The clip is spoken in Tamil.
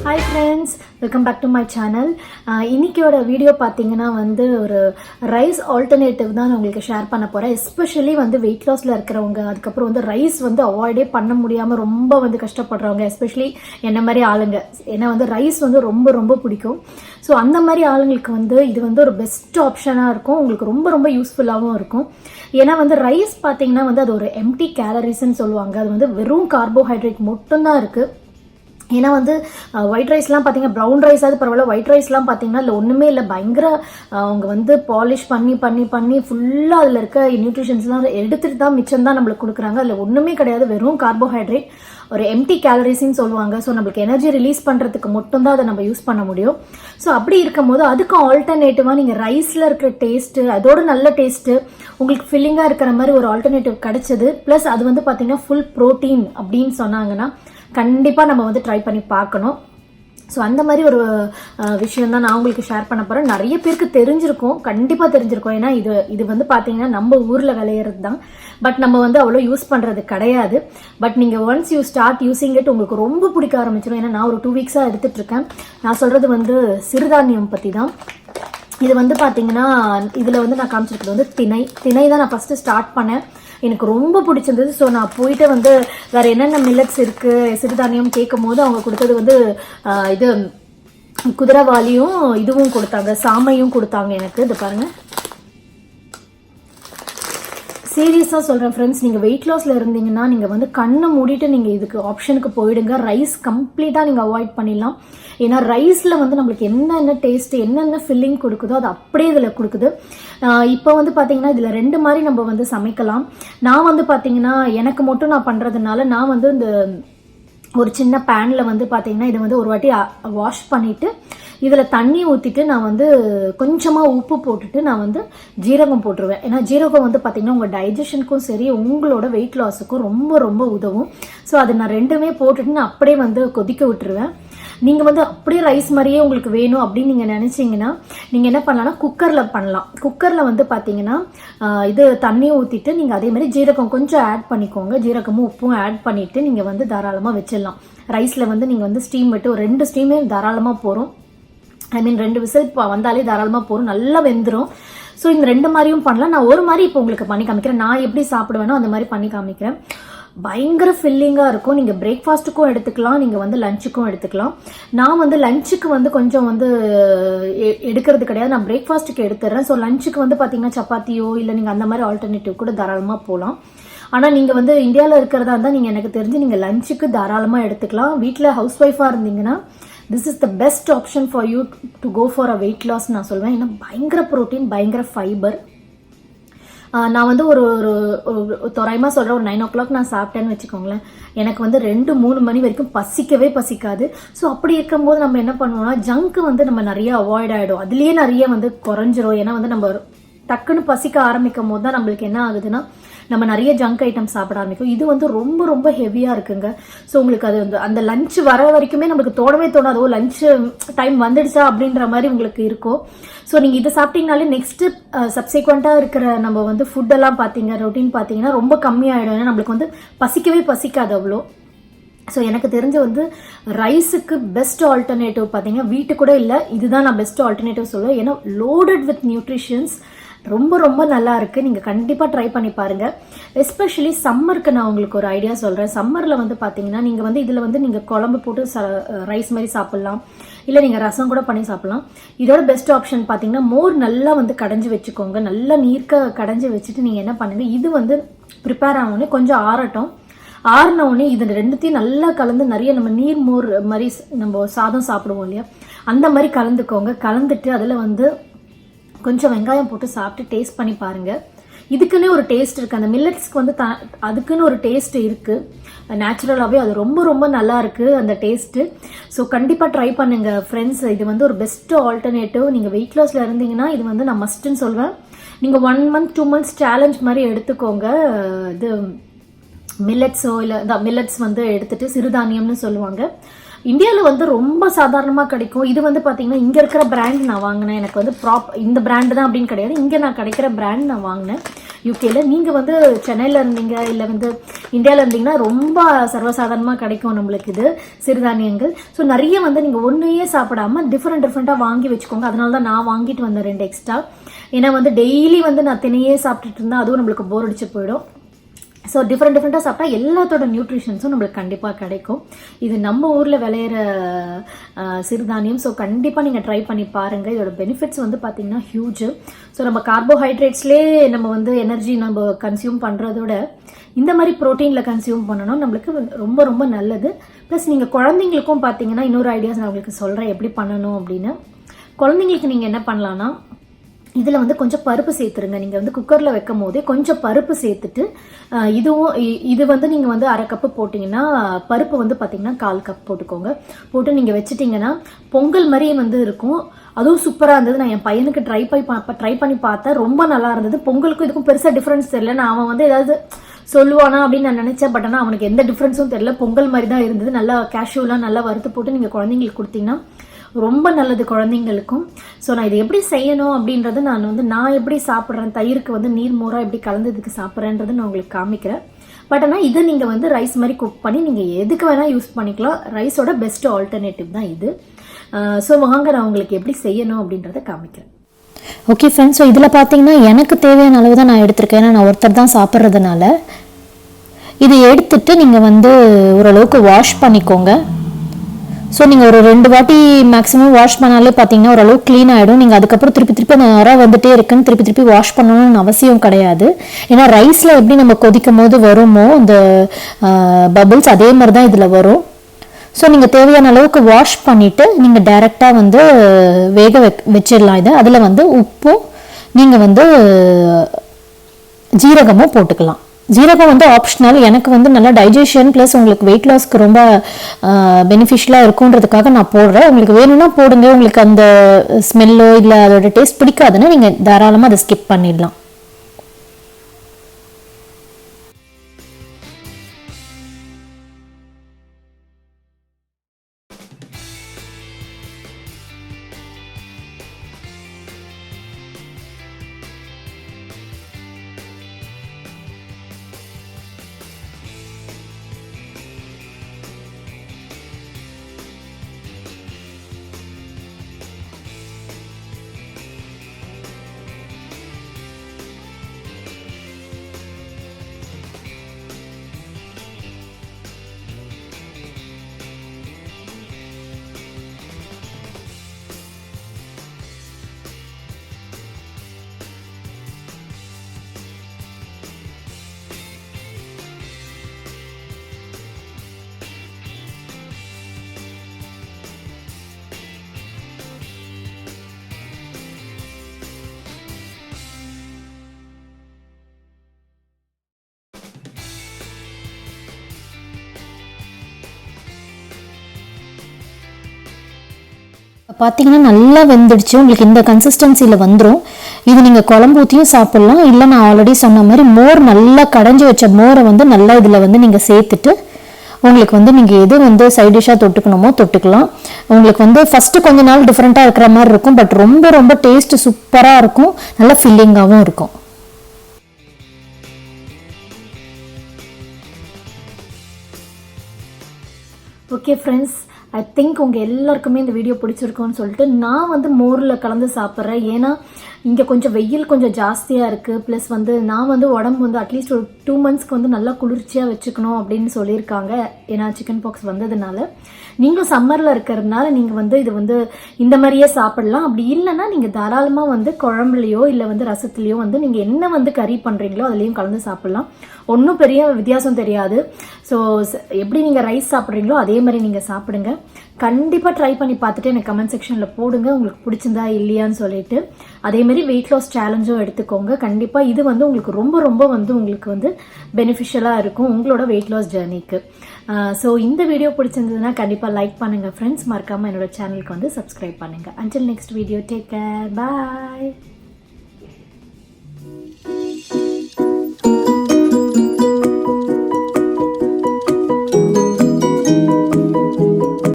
Hi friends, welcome back to my channel. இன்னைக்கியோட வீடியோ பார்த்தீங்கன்னா வந்து ஒரு ரைஸ் ஆல்டர்னேட்டிவ் தான் நான் உங்களுக்கு ஷேர் பண்ண போகிறேன். எஸ்பெஷலி வந்து வெயிட் லாஸில் இருக்கிறவங்க, அதுக்கப்புறம் வந்து ரைஸ் வந்து அவாய்டே பண்ண முடியாமல் ரொம்ப வந்து கஷ்டப்படுறவங்க, எஸ்பெஷலி என்ன மாதிரி ஆளுங்க. ஏன்னா வந்து ரைஸ் வந்து ரொம்ப ரொம்ப பிடிக்கும். ஸோ அந்த மாதிரி ஆளுங்களுக்கு வந்து இது வந்து ஒரு பெஸ்ட் ஆப்ஷனாக இருக்கும், உங்களுக்கு ரொம்ப ரொம்ப யூஸ்ஃபுல்லாகவும் இருக்கும். ஏன்னா வந்து ரைஸ் பார்த்தீங்கன்னா வந்து அது ஒரு எம்டி கேலரிஸ்ன்னு சொல்லுவாங்க. அது வந்து வெறும் கார்போஹைட்ரேட் மட்டும்தான் இருக்குது. ஏன்னா வந்து ஒயிட் ரைஸ்லாம் பார்த்தீங்கன்னா, ப்ரௌன் ரைஸாவது பரவாயில்ல, ஒயிட் ரைஸ்லாம் பார்த்தீங்கன்னா இல்லை ஒன்றுமே இல்லை, பயங்கர அவங்க வந்து பாலிஷ் பண்ணி பண்ணி பண்ணி ஃபுல்லாக அதில் இருக்க நியூட்ரிஷன்ஸ்லாம் எடுத்துகிட்டு தான் மிச்சம் தான் நம்மளுக்கு கொடுக்குறாங்க. அதில் ஒன்றுமே கிடையாது, வெறும் கார்போஹைட்ரேட், ஒரு எம்டி கேலரிஸ்ன்னு சொல்லுவாங்க. ஸோ நம்மளுக்கு எனர்ஜி ரிலீஸ் பண்ணுறதுக்கு மட்டும்தான் அதை நம்ம யூஸ் பண்ண முடியும். ஸோ அப்படி இருக்கும்போது அதுக்கு ஆல்டர்னேட்டிவாக நீங்கள் ரைஸில் இருக்கிற டேஸ்ட்டு, அதோட நல்ல டேஸ்ட்டு, உங்களுக்கு ஃபில்லிங்காக இருக்கிற மாதிரி ஒரு ஆல்டர்னேட்டிவ் கிடைச்சது. ப்ளஸ் அது வந்து பார்த்தீங்கன்னா ஃபுல் ப்ரோட்டீன் அப்படின்னு சொன்னாங்கன்னா கண்டிப்பாக நம்ம வந்து ட்ரை பண்ணி பார்க்கணும். ஸோ அந்த மாதிரி ஒரு விஷயம் தான் நான் உங்களுக்கு ஷேர் பண்ண போகிறேன். நிறைய பேருக்கு தெரிஞ்சிருக்கும், கண்டிப்பாக தெரிஞ்சிருக்கும். ஏன்னா இது வந்து பார்த்தீங்கன்னா நம்ம ஊரில் விளையிறது தான், பட் நம்ம வந்து அவ்வளோ யூஸ் பண்ணுறது கிடையாது. பட் நீங்கள் once you start using it உங்களுக்கு ரொம்ப பிடிக்க ஆரம்பிச்சிடும். ஏன்னா நான் ஒரு 2 வீக்ஸாக எடுத்துகிட்டு இருக்கேன். நான் சொல்கிறது வந்து சிறுதானியம் பற்றி தான். இது வந்து பார்த்தீங்கன்னா இதில் வந்து நான் காமிச்சிருக்கிறது வந்து திணை தான் நான் ஃபஸ்ட்டு ஸ்டார்ட் பண்ணேன். எனக்கு ரொம்ப பிடிச்சிருந்தது. ஸோ நான் போயிட்டு வந்து வேறு என்னென்ன மில்லட்ஸ் இருக்குது சிறுதானியம் கேட்கும் போது அவங்க கொடுத்தது வந்து இது குதிரைவாலியும் இதுவும் கொடுத்தாங்க, சாமையும் கொடுத்தாங்க எனக்கு. இது பாருங்கள், சீரியஸாக சொல்கிறேன் ஃப்ரெண்ட்ஸ், நீங்கள் வெயிட் லாஸில் இருந்தீங்கன்னா நீங்கள் வந்து கண்ணை மூடிட்டு நீங்கள் இதுக்கு ஆப்ஷனுக்கு போயிடுங்க. ரைஸ் கம்ப்ளீட்டாக நீங்கள் அவாய்ட் பண்ணிடலாம். ஏன்னா ரைஸில் வந்து நம்மளுக்கு என்னென்ன டேஸ்ட்டு, என்னென்ன ஃபில்லிங் கொடுக்குதோ அது அப்படியே இதில் கொடுக்குது. இப்போ வந்து பார்த்தீங்கன்னா இதில் 2 மாதிரி நம்ம வந்து சமைக்கலாம். நான் வந்து பார்த்தீங்கன்னா எனக்கு மட்டும் நான் பண்ணுறதுனால நான் வந்து இந்த ஒரு சின்ன பேனில் வந்து பார்த்தீங்கன்னா இதை வந்து ஒரு வாட்டி வாஷ் பண்ணிவிட்டு இதில் தண்ணி ஊற்றிட்டு நான் வந்து கொஞ்சமாக உப்பு போட்டுட்டு நான் வந்து ஜீரகம் போட்டுருவேன். ஏன்னா ஜீரகம் வந்து பார்த்திங்கன்னா உங்கள் டைஜஷனுக்கும் சரி உங்களோட வெயிட் லாஸுக்கும் ரொம்ப ரொம்ப உதவும். ஸோ அதை நான் 2மே போட்டுட்டு நான் அப்படியே வந்து கொதிக்க விட்டுருவேன். நீங்கள் வந்து அப்படியே ரைஸ் மாதிரியே உங்களுக்கு வேணும் அப்படின்னு நீங்கள் நினச்சிங்கன்னா நீங்கள் என்ன பண்ணலாம்னா குக்கரில் பண்ணலாம். குக்கரில் வந்து பார்த்தீங்கன்னா இது தண்ணியை ஊற்றிட்டு நீங்கள் அதே மாதிரி ஜீரகம் கொஞ்சம் ஆட் பண்ணிக்கோங்க. ஜீரகமும் உப்பும் ஆட் பண்ணிவிட்டு நீங்கள் வந்து தாராளமாக வச்சிடலாம். ரைஸில் வந்து நீங்கள் வந்து ஸ்டீம் விட்டு ஒரு 2 ஸ்டீமே தாராளமாக போகிறோம். ஐ மீன் 2 விசில் வந்தாலே தாராளமாக போகும், நல்லா வெந்துடும். ஸோ இந்த 2 மாதிரியும் பண்ணலாம். நான் ஒரு மாதிரி இப்போ உங்களுக்கு பண்ணி காமிக்கிறேன். நான் எப்படி சாப்பிடுவேனோ அந்த மாதிரி பண்ணி காமிக்கிறேன். பயங்கர ஃபில்லிங்காக இருக்கும். நீங்கள் பிரேக்ஃபாஸ்ட்டுக்கும் எடுத்துக்கலாம், நீங்கள் வந்து லஞ்சுக்கும் எடுத்துக்கலாம். நான் வந்து லஞ்சுக்கு வந்து கொஞ்சம் வந்து எடுக்கிறது கிடையாது, நான் பிரேக்ஃபாஸ்ட்டுக்கு எடுத்துடுறேன். ஸோ லஞ்சுக்கு வந்து பார்த்தீங்கன்னா சப்பாத்தியோ இல்லை நீங்கள் அந்த மாதிரி ஆல்டர்னேட்டிவ் கூட தாராளமாக போகலாம். ஆனால் நீங்கள் வந்து இந்தியாவில் இருக்கிறதா இருந்தால் நீங்கள் எனக்கு தெரிஞ்சு நீங்கள் லஞ்சுக்கு தாராளமாக எடுத்துக்கலாம். வீட்டில் ஹவுஸ் ஒய்ஃபாக இருந்தீங்கன்னா this is the best option for you to go for a weight loss நான் சொல்வேன். ஏன்னா பயங்கர ப்ரோட்டீன், பயங்கர ஃபைபர். நான் வந்து ஒரு தோராயமாக சொல்கிறேன், ஒரு 9 o'clock நான் சாப்பிட்டேன்னு வச்சுக்கோங்களேன், எனக்கு வந்து 2-3 மணி வரைக்கும் பசிக்கவே பசிக்காது. ஸோ அப்படி இருக்கும்போது நம்ம என்ன பண்ணுவோம்னா ஜங்க் வந்து நம்ம நிறைய அவாய்ட் ஆகிடும், அதுலேயே நிறைய வந்து குறைஞ்சிரும். ஏன்னா வந்து நம்ம டக்குன்னு பசிக்க ஆரம்பிக்கும் போது தான் நம்மளுக்கு என்ன ஆகுதுன்னா நம்ம நிறைய ஜங்க் ஐட்டம் சாப்பிட ஆரம்பிக்கும். இது வந்து ரொம்ப ரொம்ப ஹெவியாக இருக்குங்க. ஸோ உங்களுக்கு அது வந்து அந்த லஞ்ச் வர வரைக்குமே நம்மளுக்கு தோணவே தோணாதோ, லஞ்ச் டைம் வந்துடுச்சா அப்படின்ற மாதிரி உங்களுக்கு இருக்கும். ஸோ நீங்கள் இதை சாப்பிட்டீங்கனாலே நெக்ஸ்ட்டு சப்சிக்வெண்ட்டாக இருக்கிற நம்ம வந்து ஃபுட்டெல்லாம் பார்த்தீங்க ரொட்டீன் பார்த்தீங்கன்னா ரொம்ப கம்மியாகிடும். ஏன்னா நம்மளுக்கு வந்து பசிக்கவே பசிக்காது அவ்வளோ. ஸோ எனக்கு தெரிஞ்ச வந்து ரைஸுக்கு பெஸ்ட் ஆல்டர்னேட்டிவ் பார்த்தீங்கன்னா வீட்டு கூட இல்லை, இதுதான் நான் பெஸ்ட் ஆல்டர்னேட்டிவ் சொல்லுவேன். ஏன்னா லோடட் வித் நியூட்ரிஷன்ஸ், ரொம்ப ரொம்ப நல்லா இருக்குது. நீங்கள் கண்டிப்பாக ட்ரை பண்ணி பாருங்கள். எஸ்பெஷலி சம்மருக்கு நான் உங்களுக்கு ஒரு ஐடியா சொல்கிறேன். சம்மரில் வந்து பார்த்தீங்கன்னா நீங்கள் வந்து இதில் வந்து நீங்கள் குழம்பு போட்டு ரைஸ் மாதிரி சாப்பிட்லாம், இல்லை நீங்கள் ரசம் கூட பண்ணி சாப்பிட்லாம். இதோட பெஸ்ட் ஆப்ஷன் பார்த்தீங்கன்னா மோர் நல்லா வந்து கடைஞ்சி வச்சுக்கோங்க. நல்லா நீர்க்க கடைஞ்சி வச்சுட்டு நீங்கள் என்ன பண்ணுங்க, இது வந்து ப்ரிப்பேர் ஆனோடனே கொஞ்சம் ஆறட்டும். ஆறின உடனே இது 2த்தையும் நல்லா கலந்து நிறைய நம்ம நீர் மோர் மாதிரி நம்ம சாதம் சாப்பிடுவோம் இல்லையா, அந்த மாதிரி கலந்துக்கோங்க. கலந்துட்டு அதில் வந்து கொஞ்சம் வெங்காயம் போட்டு சாப்பிட்டு டேஸ்ட் பண்ணி பாருங்கள். இதுக்குன்னே ஒரு டேஸ்ட் இருக்குது. அந்த மில்லட்ஸ்க்கு வந்து அதுக்குன்னு ஒரு டேஸ்ட் இருக்குது நேச்சுரலாகவே, அது ரொம்ப ரொம்ப நல்லா இருக்குது அந்த டேஸ்ட்டு. ஸோ கண்டிப்பாக ட்ரை பண்ணுங்கள் ஃப்ரெண்ட்ஸ். இது வந்து ஒரு பெஸ்ட் ஆல்டர்னேட்டிவ். நீங்கள் வெயிட் லாஸில் இருந்தீங்கன்னா இது வந்து நான் மஸ்ட்டுன்னு சொல்வேன். நீங்கள் 1 month 2 months சேலஞ்ச் மாதிரி எடுத்துக்கோங்க. இது மில்லட்ஸோ இல்லை இந்த மில்லட்ஸ் வந்து எடுத்துகிட்டு சிறுதானியம்னு சொல்லுவாங்க. இந்தியாவில் வந்து ரொம்ப சாதாரணமாக கிடைக்கும். இது வந்து பார்த்தீங்கன்னா இங்கே இருக்கிற பிராண்ட் நான் வாங்கினேன். எனக்கு வந்து இந்த பிராண்டு தான் அப்படின்னு கிடையாது, இங்கே நான் கிடைக்கிற பிராண்ட் நான் வாங்கினேன். யூகேல. நீங்கள் வந்து சென்னையில் இருந்தீங்க இல்லை வந்து இந்தியாவில் இருந்தீங்கன்னா ரொம்ப சர்வசாதாரணமாக கிடைக்கும் நம்மளுக்கு இது சிறுதானியங்கள். ஸோ நிறைய வந்து நீங்கள் ஒன்றையே சாப்பிடாம டிஃப்ரெண்ட்டாக வாங்கி வச்சுக்கோங்க. அதனால தான் நான் வாங்கிட்டு வந்தேன் 2 எக்ஸ்ட்ரா. ஏன்னா வந்து டெய்லி வந்து நான் தினையே சாப்பிட்டுட்டு இருந்தால் அதுவும் நம்மளுக்கு போர் அடிச்சு போயிடும். ஸோ டிஃப்ரெண்ட்டாக சாப்பிட்டா எல்லாத்தோட நியூட்ரிஷன்ஸும் நம்மளுக்கு கண்டிப்பாக கிடைக்கும். இது நம்ம ஊரில் விளையிற சிறுதானியம். ஸோ கண்டிப்பாக நீங்கள் ட்ரை பண்ணி பாருங்கள். இதோட பெனிஃபிட்ஸ் வந்து பார்த்திங்கன்னா ஹியூஜு. ஸோ நம்ம கார்போஹைட்ரேட்ஸ்லேயே நம்ம வந்து எனர்ஜி நம்ம கன்சியூம் பண்ணுறதோட இந்த மாதிரி ப்ரோட்டீனில் கன்சியூம் பண்ணணும், நம்மளுக்கு ரொம்ப ரொம்ப நல்லது. ப்ளஸ் நீங்கள் குழந்தைங்களுக்கும் பார்த்தீங்கன்னா இன்னொரு ஐடியாஸ் நான் உங்களுக்கு சொல்கிறேன் எப்படி பண்ணணும் அப்படின்னு. குழந்தைங்களுக்கு நீங்கள் என்ன பண்ணலான்னா, இதில் வந்து கொஞ்சம் பருப்பு சேர்த்துருங்க. நீங்கள் வந்து குக்கரில் வைக்கும் போதே கொஞ்சம் பருப்பு சேர்த்துட்டு இது வந்து நீங்கள் வந்து 1/2 கப்பு போட்டிங்கன்னா பருப்பு வந்து பார்த்தீங்கன்னா 1/4 கப் போட்டுக்கோங்க. போட்டு நீங்கள் வச்சுட்டிங்கன்னா பொங்கல் மாதிரியே வந்து இருக்கும். அதுவும் சூப்பராக இருந்தது. நான் என் பையனுக்கு ட்ரை பண்ணி பார்த்தேன், ரொம்ப நல்லா இருந்தது. பொங்கலுக்கும் இதுக்கும் பெருசாக டிஃப்ரென்ஸ் தெரியல. நான் அவன் வந்து ஏதாவது சொல்லுவானா அப்படின்னு நான் நினச்சேன். பட் ஆனால் அவனுக்கு எந்த டிஃப்ரென்ஸும் தெரியல. பொங்கல் மாதிரி தான் இருந்தது. நல்லா கேஷ்யூலாம் நல்லா வறுத்து போட்டு நீங்கள் குழந்தைங்களுக்கு கொடுத்தீங்கன்னா ரொம்ப நல்லது குழந்தைங்களுக்கும். ஸோ நான் இது எப்படி செய்யணும் அப்படின்றது நான் எப்படி சாப்பிட்றேன், தயிருக்கு வந்து நீர் மோராக எப்படி கலந்ததுக்கு சாப்பிட்றேன்றது நான் உங்களுக்கு காமிக்கிறேன். பட் ஆனால் இதை நீங்கள் வந்து ரைஸ் மாதிரி குக் பண்ணி நீங்கள் எதுக்கு வேணால் யூஸ் பண்ணிக்கலாம். ரைஸோட பெஸ்ட் ஆல்டர்னேட்டிவ் தான் இது. ஸோ வாங்க நான் உங்களுக்கு எப்படி செய்யணும் அப்படின்றத காமிக்கிறேன். ஓகே ஃப்ரெண்ட்ஸ், ஸோ இதில் பார்த்தீங்கன்னா எனக்கு தேவையான அளவு தான் நான் எடுத்திருக்கேன். ஏன்னா நான் ஒருத்தர் தான் சாப்பிட்றதுனால இதை எடுத்துட்டு நீங்கள் வந்து ஓரளவுக்கு வாஷ் பண்ணிக்கோங்க. ஸோ நீங்கள் ஒரு 2 வாட்டி மேக்ஸிமம் வாஷ் பண்ணாலே பார்த்தீங்கன்னா ஓரளவு க்ளீன் ஆகிடும். நீங்கள் அதுக்கப்புறம் திருப்பி அந்த நுரை வந்துட்டே இருக்குன்னு திருப்பி வாஷ் பண்ணணும்னு அவசியம் கிடையாது. ஏன்னா ரைஸில் எப்படி நம்ம கொதிக்கும் போது வருமோ இந்த பபிள்ஸ், அதே மாதிரி தான் இதில் வரும். ஸோ நீங்கள் தேவையான அளவுக்கு வாஷ் பண்ணிவிட்டு நீங்கள் டைரெக்டாக வந்து வேக வச்சிடலாம். இதை அதில் வந்து உப்பும் நீங்கள் வந்து ஜீரகமும் போட்டுக்கலாம். ஜீரகம் வந்து ஆப்ஷனல். எனக்கு வந்து நல்லா டைஜஷன் ப்ளஸ் உங்களுக்கு வெயிட் லாஸ்க்கு ரொம்ப பெனிஃபிஷியலாக இருக்குன்றதுக்காக நான் போடுறேன். உங்களுக்கு வேணும்னா போடுங்க. உங்களுக்கு அந்த ஸ்மெல்லோ இல்லை அதோட டேஸ்ட் பிடிக்காதுன்னா நீங்கள் தாராளமாக அதை ஸ்கிப் பண்ணிடலாம். பார்த்தீங்கன்னா நல்லா வெந்துடுச்சு. உங்களுக்கு இந்த கன்சிஸ்டன்சியில் வந்துடும். இது நீங்கள் குழம்பு ஊற்றியும் சாப்பிட்லாம். இல்லை நான் ஆல்ரெடி சொன்ன மாதிரி மோர் நல்லா கடைஞ்சி வச்ச மோரை வந்து நல்லா இதில் வந்து நீங்கள் சேர்த்துட்டு உங்களுக்கு வந்து நீங்கள் எது வந்து சைட் டிஷ்ஷாக தொட்டுக்கணுமோ தொட்டுக்கலாம். உங்களுக்கு வந்து ஃபஸ்ட்டு கொஞ்ச நாள் டிஃப்ரெண்ட்டாக இருக்கிற மாதிரி இருக்கும். பட் ரொம்ப ரொம்ப டேஸ்ட்டு சூப்பராக இருக்கும். நல்லா ஃபில்லிங்காகவும் இருக்கும். ஓகே ஃப்ரெண்ட்ஸ், ஐ திங்க் உங்கள் எல்லாருக்குமே இந்த வீடியோ பிடிச்சிருக்குன்னு சொல்லிட்டு நான் வந்து மோரில் கலந்து சாப்பிட்றேன். ஏன்னா இங்கே கொஞ்சம் வெயில் கொஞ்சம் ஜாஸ்தியாக இருக்குது. ப்ளஸ் வந்து நான் வந்து உடம்பு வந்து அட்லீஸ்ட் ஒரு 2 monthsக்கு வந்து நல்லா குளிர்ச்சியாக வச்சுக்கணும் அப்படின்னு சொல்லியிருக்காங்க. ஏன்னா சிக்கன் பாக்ஸ் வந்ததுனால நீங்களும் சம்மரில் இருக்கிறதுனால நீங்கள் வந்து இது வந்து இந்த மாதிரியே சாப்பிடலாம். அப்படி இல்லைன்னா நீங்கள் தாராளமாக வந்து குழம்புலையோ இல்லை வந்து ரசத்துலையோ வந்து நீங்கள் என்ன வந்து கறி பண்ணுறீங்களோ அதுலேயும் கலந்து சாப்பிட்லாம். ஒன்றும் பெரிய வித்தியாசம் தெரியாது. ஸோ எப்படி நீங்கள் ரைஸ் சாப்பிட்றீங்களோ அதே மாதிரி நீங்கள் சாப்பிடுங்க. கண்டிப்பாக ட்ரை பண்ணி பார்த்துட்டு எனக்கு கமெண்ட் செக்ஷனில் போடுங்க உங்களுக்கு பிடிச்சிருந்தா இல்லையான்னு சொல்லிட்டு. அதேமாதிரி வெயிட் லாஸ் சேலஞ்சும் எடுத்துக்கோங்க. கண்டிப்பாக இது வந்து உங்களுக்கு ரொம்ப ரொம்ப வந்து உங்களுக்கு வந்து பெனிஃபிஷியலாக இருக்கும் உங்களோட வெயிட் லாஸ் ஜர்னிக்கு. ஸோ இந்த வீடியோ பிடிச்சிருந்ததுன்னா கண்டிப்பாக லைக் பண்ணுங்கள் ஃப்ரெண்ட்ஸ். மறக்காமல் என்னோட சேனலுக்கு வந்து சப்ஸ்கிரைப் பண்ணுங்கள். Until next video, take care, பாய்.